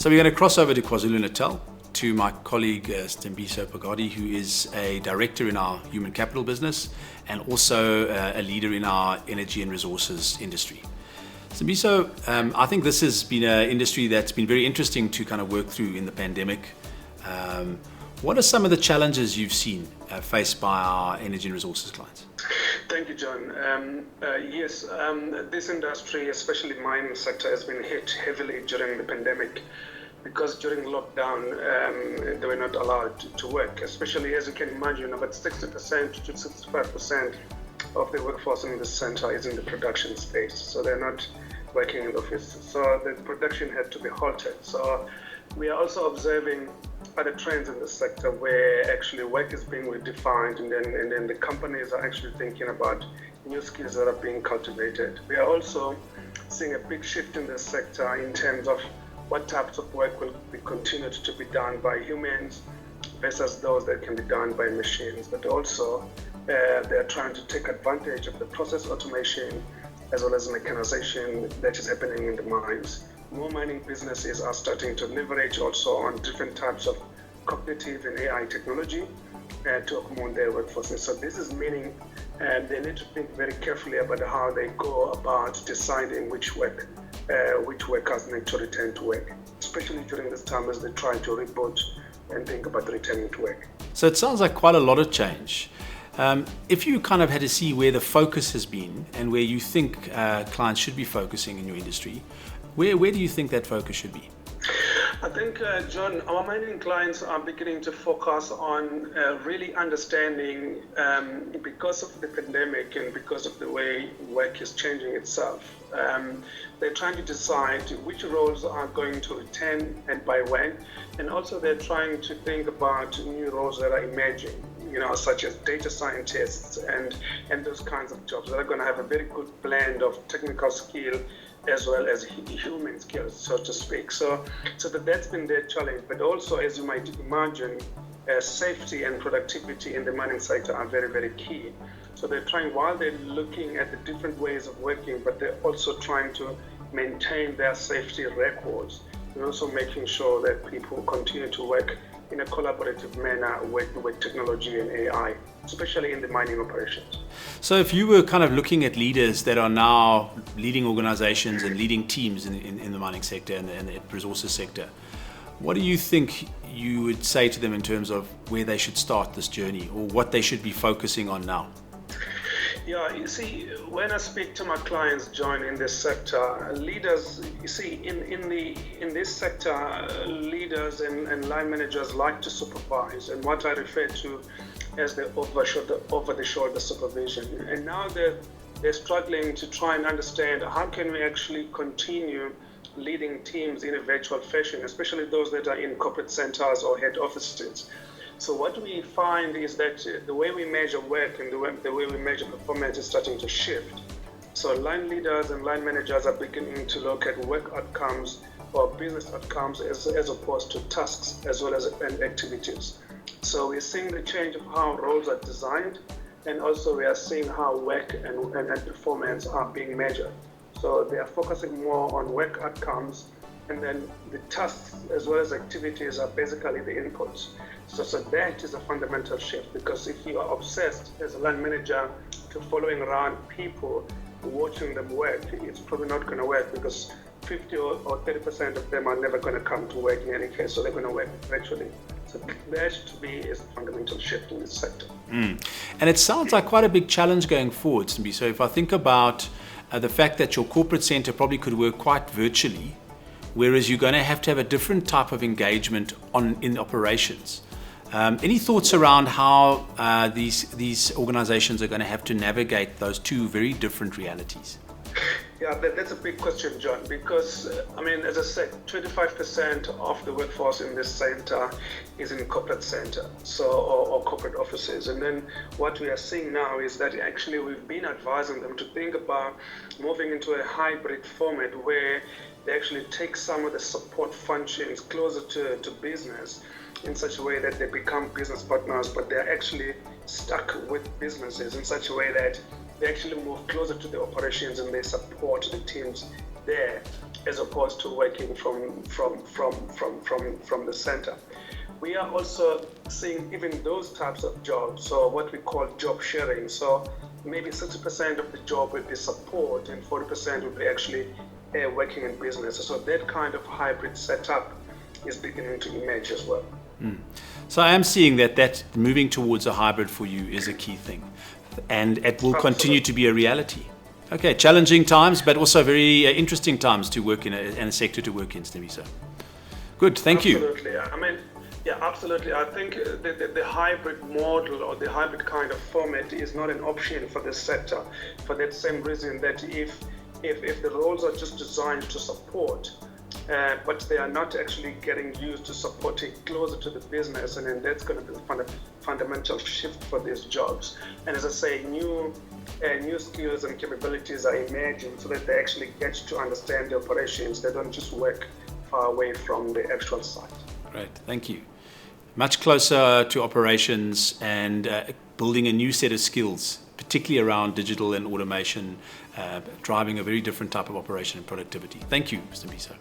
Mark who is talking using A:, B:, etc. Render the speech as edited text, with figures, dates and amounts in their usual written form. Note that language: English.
A: So we're going to cross over to KwaZulu-Natal to my colleague Stembiso Pagadi, who is a director in our human capital business and also a leader in our energy and resources industry. Stembiso, I think this has been an industry that's been very interesting to kind of work through in the pandemic. What are some of the challenges you've seen faced by our energy and resources clients?
B: Thank you, John. Yes, this industry, especially the mining sector, has been hit heavily during the pandemic because during lockdown, they were not allowed to work, especially, as you can imagine, about 60% to 65% of the workforce in the center is in the production space. So they're not working in the office. So the production had to be halted. So we are also observing other trends in the sector where actually work is being redefined, and then the companies are actually thinking about new skills that are being cultivated. We are also seeing a big shift in the sector in terms of what types of work will be continued to be done by humans versus those that can be done by machines. But also they're trying to take advantage of the process automation as well as mechanization that is happening in the mines. More mining businesses are starting to leverage also on different types of cognitive and AI technology to augment their workforces. So this is meaning they need to think very carefully about how they go about deciding which workers need to return to work, especially during this time as they try to reboot and think about returning to work.
A: So it sounds like quite a lot of change. If you kind of had to see where the focus has been and where you think clients should be focusing in your industry, where do you think that focus should be?
B: I think, John, our mining clients are beginning to focus on really understanding, because of the pandemic and because of the way work is changing itself, they're trying to decide which roles are going to return and by when, and also they're trying to think about new roles that are emerging, such as data scientists and those kinds of jobs that are going to have a very good blend of technical skill as well as human skills, so to speak. So that's been their challenge. But also, as you might imagine, safety and productivity in the mining sector are very, very key. So they're trying, while they're looking at the different ways of working, but they're also trying to maintain their safety records and also making sure that people continue to work in a collaborative manner with technology and AI, especially in the mining operations.
A: So if you were kind of looking at leaders that are now leading organizations and leading teams in the mining sector and the resources sector, what do you think you would say to them in terms of where they should start this journey or what they should be focusing on now?
B: Yeah, you see, when I speak to my clients, John, in this sector, leaders, you see, in this sector, leaders and line managers like to supervise, and what I refer to as the over-the-shoulder supervision. And now they're struggling to try and understand how can we actually continue leading teams in a virtual fashion, especially those that are in corporate centers or head offices. So what we find is that the way we measure work and the way we measure performance is starting to shift. So line leaders and line managers are beginning to look at work outcomes or business outcomes as opposed to tasks as well as activities. So we're seeing the change of how roles are designed, and also we are seeing how work and performance are being measured. So they are focusing more on work outcomes, and then the tasks as well as activities are basically the inputs. So that is a fundamental shift, because if you are obsessed as a line manager to following around people, watching them work, it's probably not going to work, because 50 or 30% of them are never going to come to work in any case, so they're going to work virtually. So there to be is a fundamental shift in this sector.
A: And it sounds like quite a big challenge going forward, Simbi. So if I think about the fact that your corporate center probably could work quite virtually, whereas you're going to have a different type of engagement in operations. Any thoughts around how these organizations are going to have to navigate those two very different realities?
B: Yeah, that's a big question, John, because, as I said, 25% of the workforce in this center is in corporate center, or corporate offices. And then what we are seeing now is that actually we've been advising them to think about moving into a hybrid format where they actually take some of the support functions closer to business in such a way that they become business partners, but they're actually stuck with businesses in such a way that they actually move closer to the operations and they support the teams there. as opposed to working from the center. We are also seeing even those types of jobs, so what we call job sharing. So maybe 60% of the job will be support and 40% will be actually working in business. So that kind of hybrid setup is beginning to emerge as well.
A: So I am seeing that moving towards a hybrid for you is a key thing, and it will continue to be a reality. Okay, challenging times, but also very interesting times to work in a sector to work in, Stembiso. Good, thank you.
B: Absolutely. I mean, yeah, absolutely. I think the hybrid model or the hybrid kind of format is not an option for this sector, for that same reason that if the roles are just designed to support, but they are not actually getting used to supporting closer to the business, and then that's going to be the fundamental shift for these jobs. And as I say, new skills and capabilities are emerging so that they actually get to understand the operations. They don't just work far away from the actual site.
A: Great, thank you. Much closer to operations and building a new set of skills, particularly around digital and automation, driving a very different type of operation and productivity. Thank you, Mr. Mbiso.